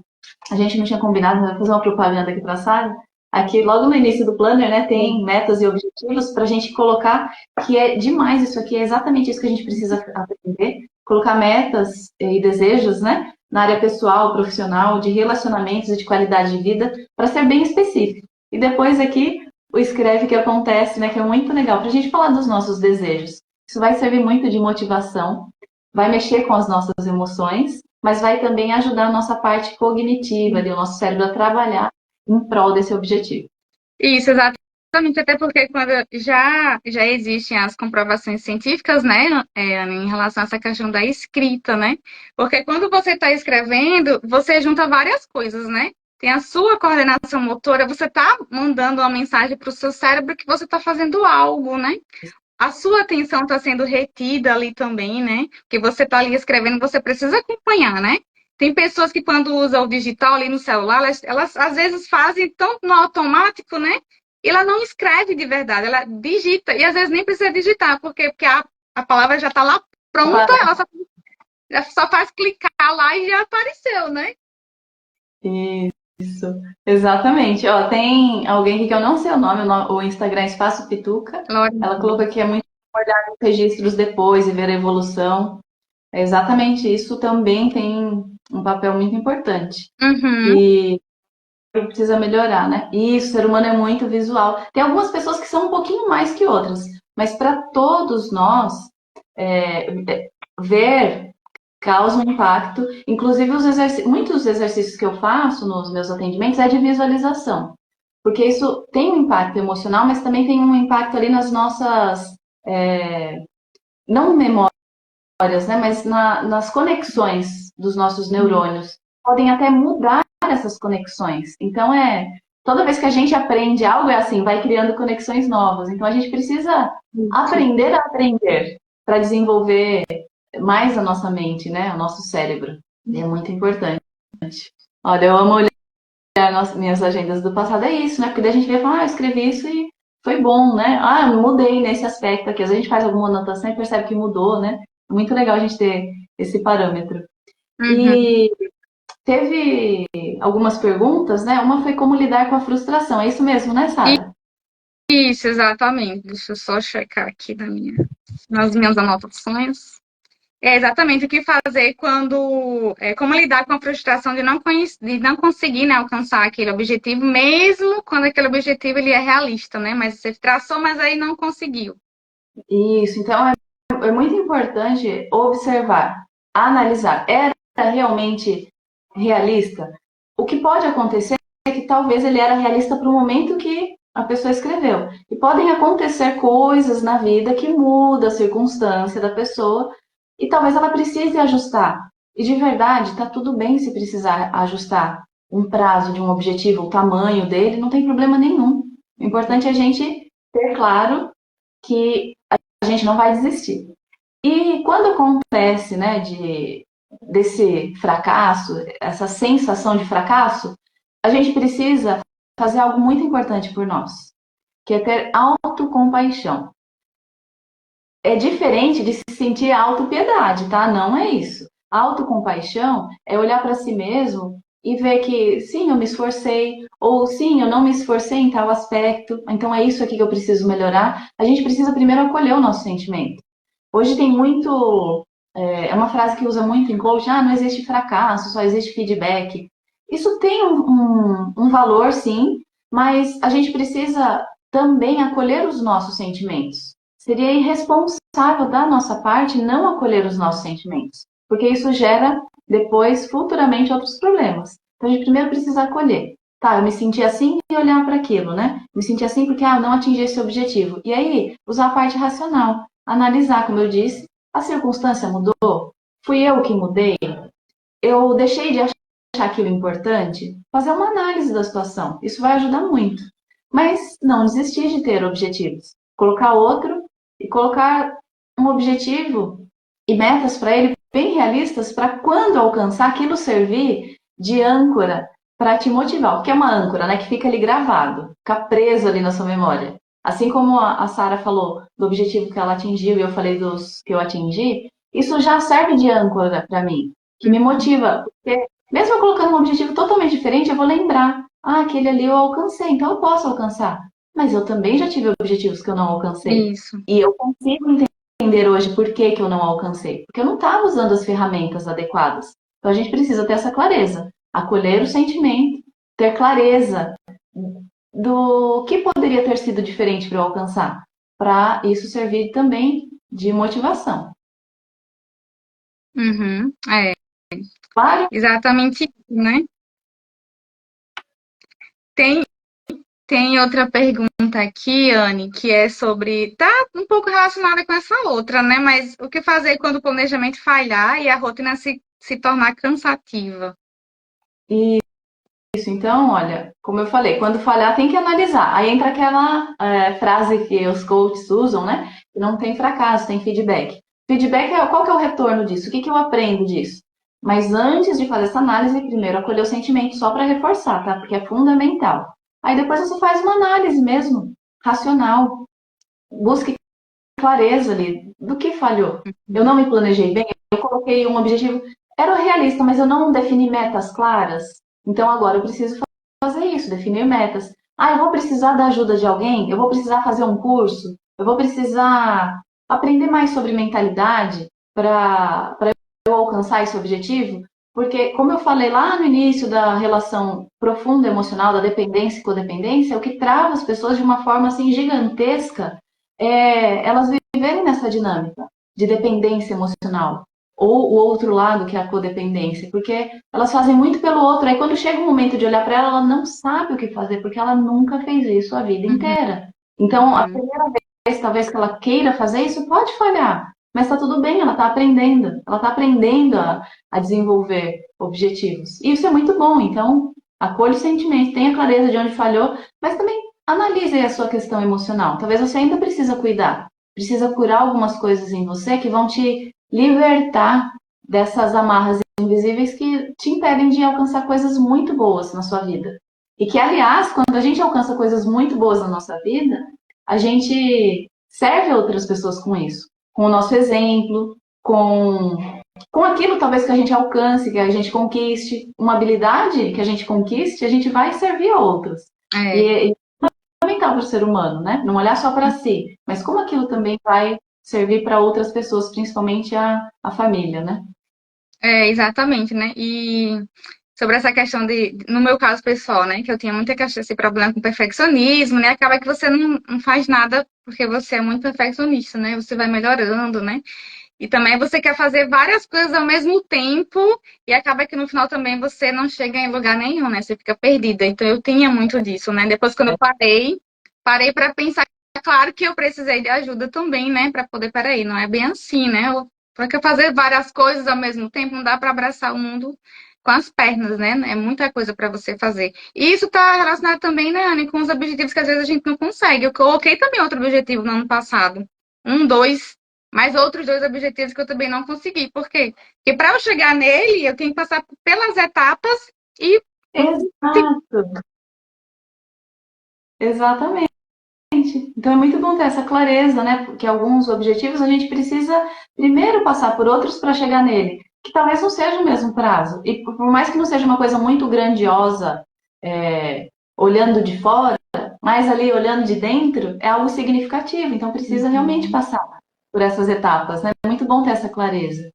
a gente não tinha combinado, mas vou fazer uma propaganda aqui para a Sara. Aqui, logo no início do planner, né, tem metas e objetivos para a gente colocar, que é demais isso aqui, é exatamente isso que a gente precisa aprender, colocar metas e desejos, né, na área pessoal, profissional, de relacionamentos e de qualidade de vida, para ser bem específico. E depois aqui, o escreve que acontece, né, que é muito legal, para a gente falar dos nossos desejos. Isso vai servir muito de motivação, vai mexer com as nossas emoções, mas vai também ajudar a nossa parte cognitiva, ali, o nosso cérebro a trabalhar em prol desse objetivo. Isso, exatamente, até porque quando já existem as comprovações científicas, né, Ana, em relação a essa questão da escrita, né? Porque quando você está escrevendo, você junta várias coisas, né? Tem a sua coordenação motora, você está mandando uma mensagem para o seu cérebro que você está fazendo algo, né? A sua atenção está sendo retida ali também, né? Porque você está ali escrevendo, você precisa acompanhar, né? Tem pessoas que quando usam o digital ali no celular, elas às vezes fazem tão no automático, né? E ela não escreve de verdade, ela digita. E às vezes nem precisa digitar, porque a palavra já está lá pronta, ela só faz clicar lá e já apareceu, né? Isso, exatamente. Ó, tem alguém aqui que eu não sei o Instagram é Espaço Pituca. Ela colocou que é muito importante os registros depois e ver a evolução. É exatamente isso também tem um papel muito importante. Uhum. E precisa melhorar, né? Isso, o ser humano é muito visual. Tem algumas pessoas que são um pouquinho mais que outras, mas para todos nós, ver causa um impacto. Inclusive, muitos exercícios que eu faço nos meus atendimentos é de visualização, porque isso tem um impacto emocional, mas também tem um impacto ali nas nossas, não memórias, né, mas nas conexões dos nossos neurônios. Podem até mudar essas conexões. Então, toda vez que a gente aprende algo, é assim, vai criando conexões novas. Então, a gente precisa aprender a aprender para desenvolver mais a nossa mente, né? O nosso cérebro. E é muito importante. Olha, eu amo olhar minhas agendas do passado, é isso, né? Porque daí a gente vê e fala, eu escrevi isso e foi bom, né? Mudei nesse aspecto aqui. Às vezes a gente faz alguma anotação e percebe que mudou, né? É muito legal a gente ter esse parâmetro. Uhum. E teve algumas perguntas, né? Uma foi como lidar com a frustração. É isso mesmo, né, Sara? Isso, exatamente. Deixa eu só checar aqui nas minhas anotações. É exatamente o que fazer como lidar com a frustração de não conseguir, né, alcançar aquele objetivo, mesmo quando aquele objetivo ele é realista, né? Mas você traçou, mas aí não conseguiu. Isso, então é muito importante observar, analisar. Era realmente realista? O que pode acontecer é que talvez ele era realista para o momento que a pessoa escreveu. E podem acontecer coisas na vida que mudam a circunstância da pessoa e talvez ela precise ajustar. E de verdade, está tudo bem se precisar ajustar um prazo de um objetivo, o tamanho dele, não tem problema nenhum. O importante é a gente ter claro que a gente não vai desistir. E quando acontece, né, desse fracasso, essa sensação de fracasso, a gente precisa fazer algo muito importante por nós, que é ter autocompaixão. É diferente de se sentir autopiedade, tá? Não é isso. Autocompaixão é olhar para si mesmo e ver que, sim, eu me esforcei, ou sim, eu não me esforcei em tal aspecto, então é isso aqui que eu preciso melhorar. A gente precisa primeiro acolher o nosso sentimento. Hoje tem muito. É uma frase que usa muito em coaching: não existe fracasso, só existe feedback. Isso tem um valor, sim, mas a gente precisa também acolher os nossos sentimentos. Seria irresponsável da nossa parte não acolher os nossos sentimentos, porque isso gera depois, futuramente, outros problemas. Então a gente primeiro precisa acolher. Tá, eu me senti assim e olhar para aquilo, né? Me senti assim porque eu não atingi esse objetivo. E aí, usar a parte racional. Analisar, como eu disse, a circunstância mudou? fui eu que mudei? Eu deixei de achar aquilo importante? Fazer uma análise da situação. Isso vai ajudar muito. Mas não desistir de ter objetivos. Colocar outro e colocar um objetivo e metas para ele bem realistas para quando alcançar aquilo servir de âncora para te motivar. O que é uma âncora, né? Que fica ali gravado, fica preso ali na sua memória. Assim como a Sara falou do objetivo que ela atingiu e eu falei dos que eu atingi, isso já serve de âncora para mim, que me motiva. Porque mesmo eu colocando um objetivo totalmente diferente, eu vou lembrar. Ah, aquele ali eu alcancei, então eu posso alcançar. Mas eu também já tive objetivos que eu não alcancei. Isso. E eu consigo entender hoje por que, que eu não alcancei. Porque eu não estava usando as ferramentas adequadas. Então a gente precisa ter essa clareza. Acolher o sentimento, ter clareza do que poderia ter sido diferente para eu alcançar. Para isso servir também de motivação. Uhum. É, Claro? exatamente isso, né? Tem, tem outra pergunta aqui, Anne, que é sobre. Tá um pouco relacionada com essa outra, né? Mas o que fazer quando o planejamento falhar e a rotina se tornar cansativa? Isso, então, olha, como eu falei, quando falhar tem que analisar. Aí entra aquela frase que os coaches usam, né? Que não tem fracasso, tem feedback. Feedback é qual que é o retorno disso? O que que eu aprendo disso? Mas antes de fazer essa análise, primeiro acolher o sentimento só para reforçar, tá? Porque é fundamental. Aí depois você faz uma análise mesmo, racional. Busque clareza ali do que falhou. Eu não me planejei bem, eu coloquei um objetivo, era realista, mas eu não defini metas claras. Então agora eu preciso fazer isso, definir metas. Ah, eu vou precisar da ajuda de alguém, eu vou precisar fazer um curso, eu vou precisar aprender mais sobre mentalidade para eu alcançar esse objetivo. Porque, como eu falei lá no início da relação profunda emocional, da dependência e codependência, o que trava as pessoas de uma forma assim gigantesca elas viverem nessa dinâmica de dependência emocional. Ou o outro lado, que é a codependência, porque elas fazem muito pelo outro, aí quando chega o momento de olhar para ela, ela não sabe o que fazer, porque ela nunca fez isso a vida Uhum. inteira. Então, a primeira vez, talvez, que ela queira fazer isso, pode falhar, mas está tudo bem, ela está aprendendo a desenvolver objetivos. E isso é muito bom, então, acolha o sentimento, tenha clareza de onde falhou, mas também analise aí a sua questão emocional. Talvez você ainda precisa cuidar, precisa curar algumas coisas em você que vão te libertar dessas amarras invisíveis que te impedem de alcançar coisas muito boas na sua vida. E que, aliás, quando a gente alcança coisas muito boas na nossa vida, a gente serve outras pessoas com isso, com o nosso exemplo, com aquilo talvez que a gente alcance, que a gente conquiste, uma habilidade que a gente conquiste, a gente vai servir a outros. É. E fundamental para o ser humano, né? Não olhar só para si, mas como aquilo também vai servir para outras pessoas, principalmente a família, né? É, exatamente, né? E sobre essa questão no meu caso pessoal, né? Que eu tinha muita questão, esse problema com perfeccionismo, né? Acaba que você não faz nada porque você é muito perfeccionista, né? Você vai melhorando, né? E também você quer fazer várias coisas ao mesmo tempo e acaba que no final também você não chega em lugar nenhum, né? Você fica perdida. Então eu tinha muito disso, né? Depois quando eu parei para pensar, claro que eu precisei de ajuda também, né? Para poder, peraí, não é bem assim, né? Porque fazer várias coisas ao mesmo tempo não dá para abraçar o mundo com as pernas, né? É muita coisa para você fazer. E isso está relacionado também, né, Anne, com os objetivos que às vezes a gente não consegue. Eu coloquei também outro objetivo no ano passado. Um, dois, mas outros dois objetivos que eu também não consegui. Por quê? Porque para eu chegar nele, eu tenho que passar pelas etapas e Exato, exatamente. Então é muito bom ter essa clareza, né? Porque alguns objetivos a gente precisa primeiro passar por outros para chegar nele, que talvez não seja o mesmo prazo. E por mais que não seja uma coisa muito grandiosa, olhando de fora, mas ali olhando de dentro, é algo significativo. Então precisa realmente passar por essas etapas, né? É muito bom ter essa clareza.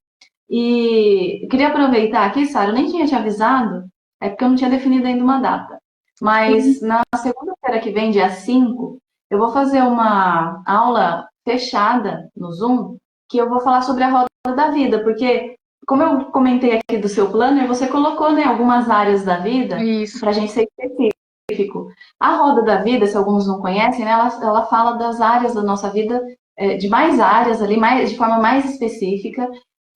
E eu queria aproveitar aqui, Sara, eu nem tinha te avisado, é porque eu não tinha definido ainda uma data. Mas na segunda-feira que vem, dia 5, eu vou fazer uma aula fechada no Zoom, que eu vou falar sobre a roda da vida, porque, como eu comentei aqui do seu planner, você colocou, né, algumas áreas da vida isso. para a gente ser específico. A roda da vida, se alguns não conhecem, né, ela fala das áreas da nossa vida, de mais áreas ali, mais, de forma mais específica,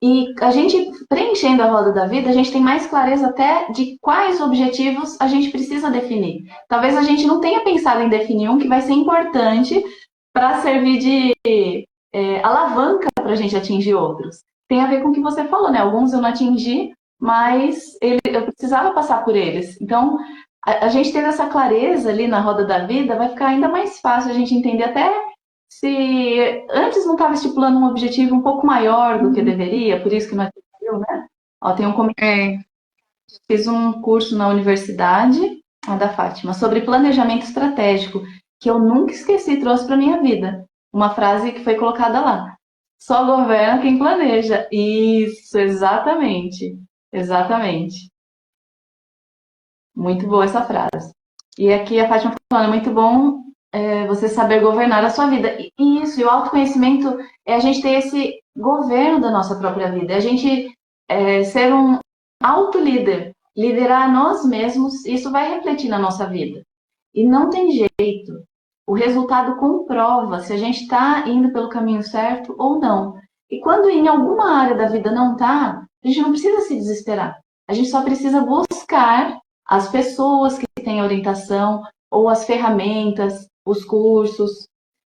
E a gente, preenchendo a roda da vida, a gente tem mais clareza até de quais objetivos a gente precisa definir. Talvez a gente não tenha pensado em definir um que vai ser importante para servir de alavanca para a gente atingir outros. Tem a ver com o que você falou, né? Alguns eu não atingi, mas eu precisava passar por eles. Então, a gente tendo essa clareza ali na roda da vida, vai ficar ainda mais fácil a gente entender até se antes não estava estipulando um objetivo um pouco maior do que deveria, por isso que não atingiu, né? Ó, tem um comentário. É. Fiz um curso na universidade, a da Fátima, sobre planejamento estratégico, que eu nunca esqueci, e trouxe para minha vida. Uma frase que foi colocada lá. Só governa quem planeja. Isso, exatamente. Exatamente. Muito boa essa frase. E aqui a Fátima falando, é muito bom você saber governar a sua vida. E isso, e o autoconhecimento é a gente ter esse governo da nossa própria vida. É a gente ser um autolíder, liderar nós mesmos, isso vai refletir na nossa vida. E não tem jeito. O resultado comprova se a gente está indo pelo caminho certo ou não. E quando em alguma área da vida não está, a gente não precisa se desesperar. A gente só precisa buscar as pessoas que têm orientação ou as ferramentas, os cursos.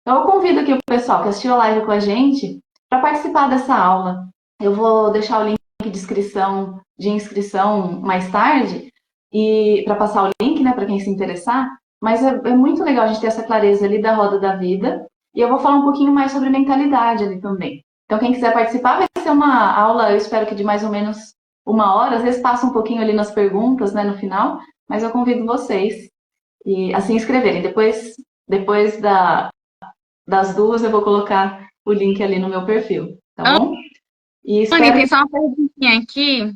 Então, eu convido aqui o pessoal que assistiu a live com a gente para participar dessa aula. Eu vou deixar o link de inscrição mais tarde e para passar o link, né, para quem se interessar. Mas é muito legal a gente ter essa clareza ali da roda da vida. E eu vou falar um pouquinho mais sobre mentalidade ali também. Então, quem quiser participar, vai ser uma aula, eu espero que de mais ou menos 1 hora. Às vezes passa um pouquinho ali nas perguntas, né, no final. Mas eu convido vocês a se inscreverem. Depois das 2, eu vou colocar o link ali no meu perfil, tá bom? E Anny, espero tem só uma perguntinha aqui,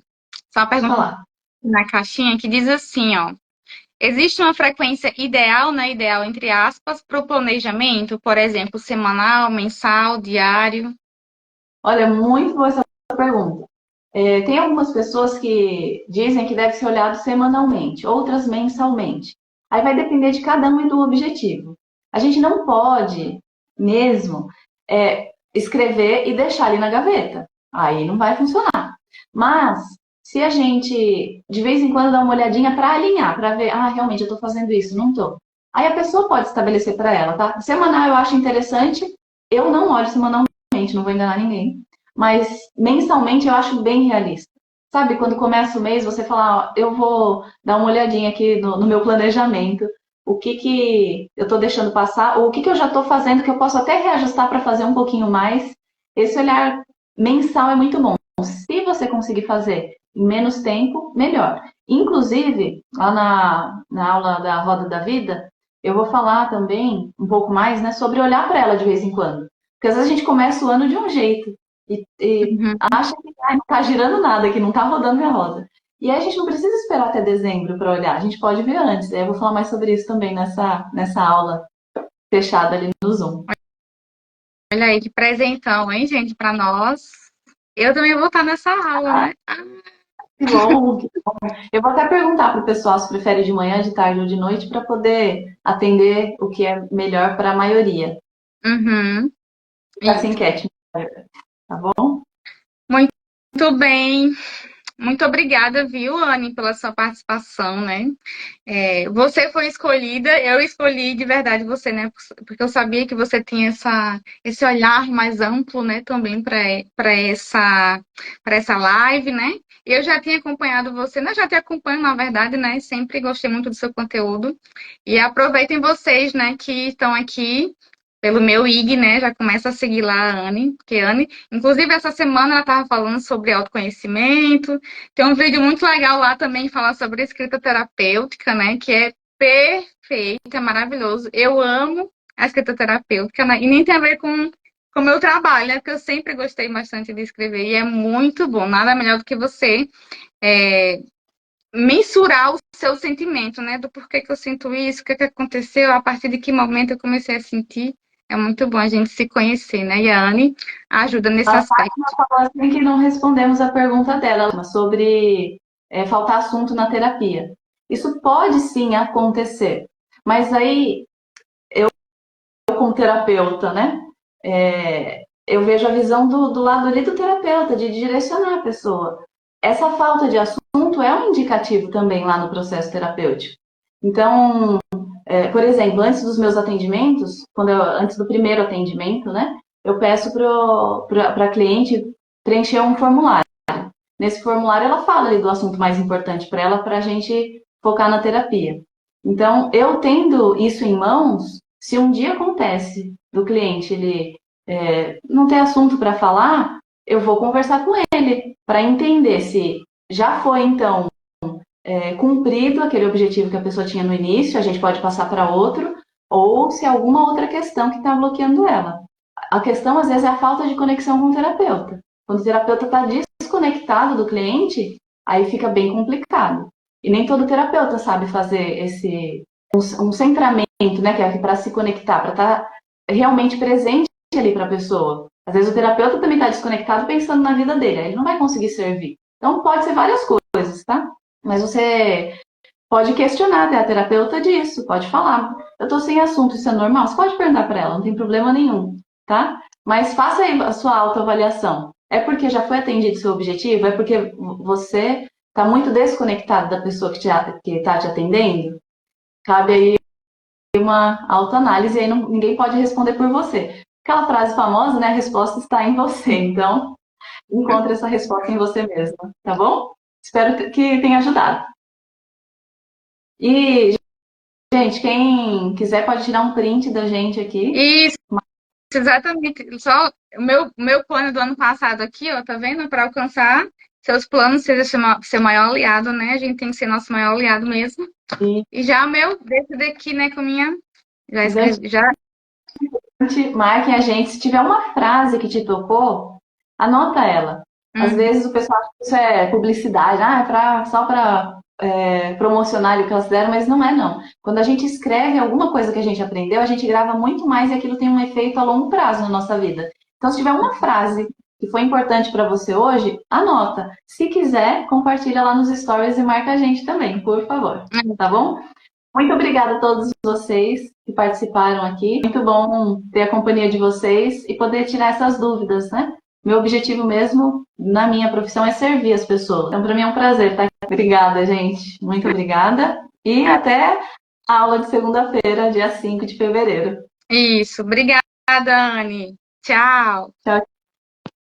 só uma pergunta falar. na caixinha que diz assim, ó. Existe uma frequência ideal, né? Ideal entre aspas, para o planejamento, por exemplo, semanal, mensal, diário? Olha, muito boa essa pergunta. Tem algumas pessoas que dizem que deve ser olhado semanalmente, outras mensalmente. Aí vai depender de cada um e do objetivo. A gente não pode mesmo escrever e deixar ali na gaveta. Aí não vai funcionar. Mas se a gente de vez em quando dá uma olhadinha para alinhar, para ver, realmente eu estou fazendo isso, não estou. Aí a pessoa pode estabelecer para ela, tá? Semanal eu acho interessante. Eu não olho semanalmente, não vou enganar ninguém. Mas mensalmente eu acho bem realista. Sabe, quando começa o mês, você fala, eu vou dar uma olhadinha aqui no meu planejamento, o que eu estou deixando passar, ou o que eu já estou fazendo que eu posso até reajustar para fazer um pouquinho mais. Esse olhar mensal é muito bom. Se você conseguir fazer em menos tempo, melhor. Inclusive, lá na aula da Roda da Vida, eu vou falar também um pouco mais, né, sobre olhar para ela de vez em quando. Porque às vezes a gente começa o ano de um jeito e Uhum. acha que não está girando nada, que não está rodando minha roda. E aí a gente não precisa esperar até dezembro para olhar, a gente pode ver antes. Aí eu vou falar mais sobre isso também nessa aula fechada ali no Zoom. Olha aí que presentão, hein, gente, para nós. Eu também vou estar nessa aula, Ah, né? que bom, que bom. Eu vou até perguntar para o pessoal se prefere de manhã, de tarde ou de noite para poder atender o que é melhor para a maioria. Uhum. Fica essa Isso. enquete, tá bom? Muito bem. Muito obrigada, viu, Anne, pela sua participação, né? Você foi escolhida, eu escolhi de verdade você, né? Porque eu sabia que você tinha esse olhar mais amplo, né, também para essa live, né? Eu já tinha acompanhado você, né? Já te acompanho, na verdade, né? Sempre gostei muito do seu conteúdo. E aproveitem vocês, né, que estão aqui pelo meu IG, né? Já começa a seguir lá a Anne, porque Anne, inclusive essa semana ela estava falando sobre autoconhecimento. Tem um vídeo muito legal lá também que fala sobre escrita terapêutica, né? Que é perfeito, é maravilhoso. Eu amo a escrita terapêutica, né? E nem tem a ver com o meu trabalho, né? Porque eu sempre gostei bastante de escrever e é muito bom. Nada melhor do que você é, mensurar o seu sentimento, né? Do porquê que eu sinto isso, o que aconteceu, a partir de que momento eu comecei a sentir. É muito bom a gente se conhecer, né? E a Anne ajuda nesse A aspecto. Fátima falou assim que não respondemos a pergunta dela sobre faltar assunto na terapia. Isso pode sim acontecer, mas aí como terapeuta, né? eu vejo a visão do lado ali do terapeuta, de direcionar a pessoa. Essa falta de assunto é um indicativo também lá no processo terapêutico. Então, por exemplo, antes dos meus atendimentos, antes do primeiro atendimento, né, eu peço para a cliente preencher um formulário. Nesse formulário, ela fala ali do assunto mais importante para ela, para a gente focar na terapia. Então, eu tendo isso em mãos, se um dia acontece do cliente ele não ter assunto para falar, eu vou conversar com ele para entender se já foi, então, cumprido aquele objetivo que a pessoa tinha no início, a gente pode passar para outro, ou se é alguma outra questão que está bloqueando ela. A questão, às vezes, é a falta de conexão com o terapeuta. Quando o terapeuta está desconectado do cliente, aí fica bem complicado. E nem todo terapeuta sabe fazer um centramento, né, que é para se conectar, para estar realmente presente ali para a pessoa. Às vezes o terapeuta também está desconectado pensando na vida dele, aí ele não vai conseguir servir. Então pode ser várias coisas, tá? Mas você pode questionar até a terapeuta disso, pode falar. Eu estou sem assunto, isso é normal? Você pode perguntar para ela, não tem problema nenhum, tá? Mas faça aí a sua autoavaliação. É porque já foi atendido o seu objetivo? É porque você está muito desconectado da pessoa que está te atendendo? Cabe aí uma autoanálise e aí ninguém pode responder por você. Aquela frase famosa, né? A resposta está em você. Então, encontre essa resposta em você mesma, tá bom? Espero que tenha ajudado. E, gente, quem quiser pode tirar um print da gente aqui. Isso, exatamente. Só o meu plano do ano passado aqui, ó, tá vendo? Para alcançar seus planos, seja seu maior aliado, né? A gente tem que ser nosso maior aliado mesmo. E E já o meu, desse daqui, né, com a minha. Já importante, escrevi, já. marquem a gente. Se tiver uma frase que te tocou, anota ela. Às Hum, vezes o pessoal acha que isso é publicidade, só para promocionar o que elas deram, mas não é não. Quando a gente escreve alguma coisa que a gente aprendeu, a gente grava muito mais e aquilo tem um efeito a longo prazo na nossa vida. Então, se tiver uma frase que foi importante para você hoje, anota. Se quiser, compartilha lá nos stories e marca a gente também, por favor. Tá bom? Muito obrigada a todos vocês que participaram aqui. Muito bom ter a companhia de vocês e poder tirar essas dúvidas, né? Meu objetivo mesmo na minha profissão é servir as pessoas. Então, para mim é um prazer estar aqui. Obrigada, gente. Muito obrigada. E até a aula de segunda-feira, dia 5 de fevereiro. isso. Obrigada, Anne. Tchau. Tchau.